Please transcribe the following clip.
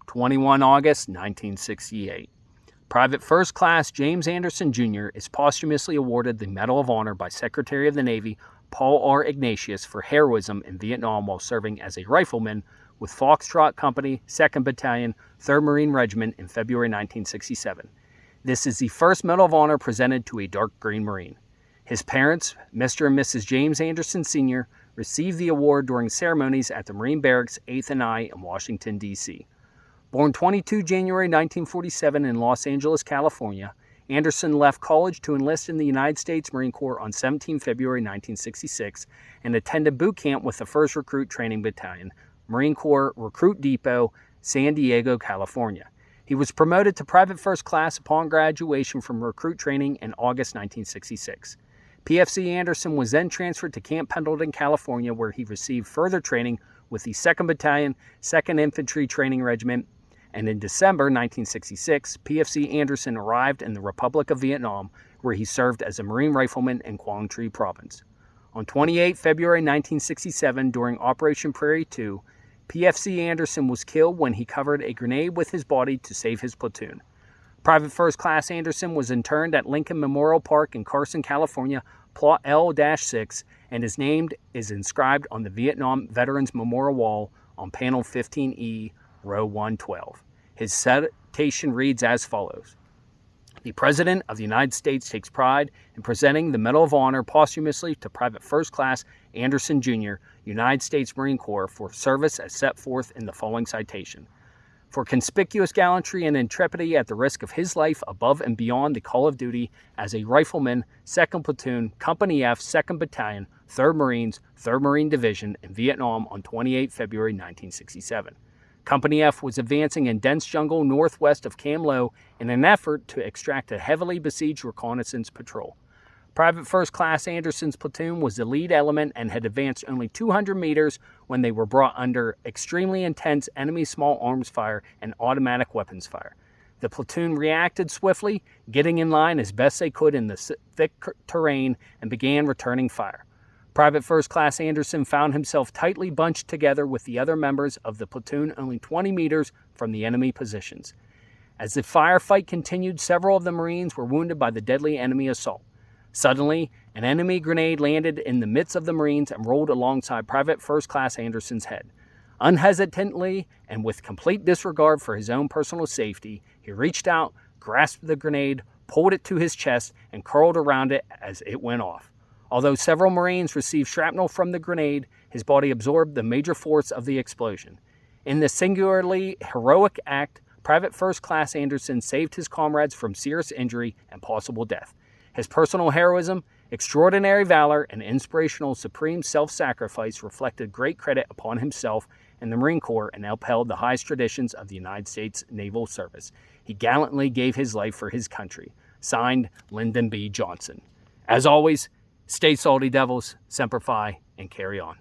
21 August 1968. Private First Class James Anderson, Jr. is posthumously awarded the Medal of Honor by Secretary of the Navy Paul R. Ignatius for heroism in Vietnam while serving as a rifleman with Foxtrot Company, 2nd Battalion, 3rd Marine Regiment in February 1967. This is the first Medal of Honor presented to a dark green Marine. His parents, Mr. and Mrs. James Anderson, Sr., received the award during ceremonies at the Marine Barracks 8th and I in Washington, D.C. Born 22 January 1947 in Los Angeles, California, Anderson left college to enlist in the United States Marine Corps on 17 February 1966 and attended boot camp with the 1st Recruit Training Battalion, Marine Corps Recruit Depot, San Diego, California. He was promoted to Private First Class upon graduation from recruit training in August 1966. PFC Anderson was then transferred to Camp Pendleton, California, where he received further training with the 2nd Battalion, 2nd Infantry Training Regiment, and in December 1966, PFC Anderson arrived in the Republic of Vietnam, where he served as a Marine rifleman in Quang Tri Province. On 28 February 1967, during Operation Prairie II, PFC Anderson was killed when he covered a grenade with his body to save his platoon. Private First Class Anderson was interred at Lincoln Memorial Park in Carson, California, Plot L-6, and his name is inscribed on the Vietnam Veterans Memorial Wall on panel 15E, row 112. His citation reads as follows. The President of the United States takes pride in presenting the Medal of Honor posthumously to Private First Class Anderson, Jr., United States Marine Corps, for service as set forth in the following citation. For conspicuous gallantry and intrepidity at the risk of his life above and beyond the call of duty as a rifleman, 2nd Platoon, Company F, 2nd Battalion, 3rd Marines, 3rd Marine Division in Vietnam on 28 February 1967. Company F was advancing in dense jungle northwest of Cam Lo in an effort to extract a heavily besieged reconnaissance patrol. Private First Class Anderson's platoon was the lead element and had advanced only 200 meters when they were brought under extremely intense enemy small arms fire and automatic weapons fire. The platoon reacted swiftly, getting in line as best they could in the thick terrain, and began returning fire. Private First Class Anderson found himself tightly bunched together with the other members of the platoon only 20 meters from the enemy positions. As the firefight continued, several of the Marines were wounded by the deadly enemy assault. Suddenly, an enemy grenade landed in the midst of the Marines and rolled alongside Private First Class Anderson's head. Unhesitatingly and with complete disregard for his own personal safety, he reached out, grasped the grenade, pulled it to his chest, and curled around it as it went off. Although several Marines received shrapnel from the grenade, his body absorbed the major force of the explosion. In this singularly heroic act, Private First Class Anderson saved his comrades from serious injury and possible death. His personal heroism, extraordinary valor, and inspirational supreme self-sacrifice reflected great credit upon himself and the Marine Corps and upheld the highest traditions of the United States Naval Service. He gallantly gave his life for his country. Signed, Lyndon B. Johnson. As always, stay salty, devils, Semper Fi, and carry on.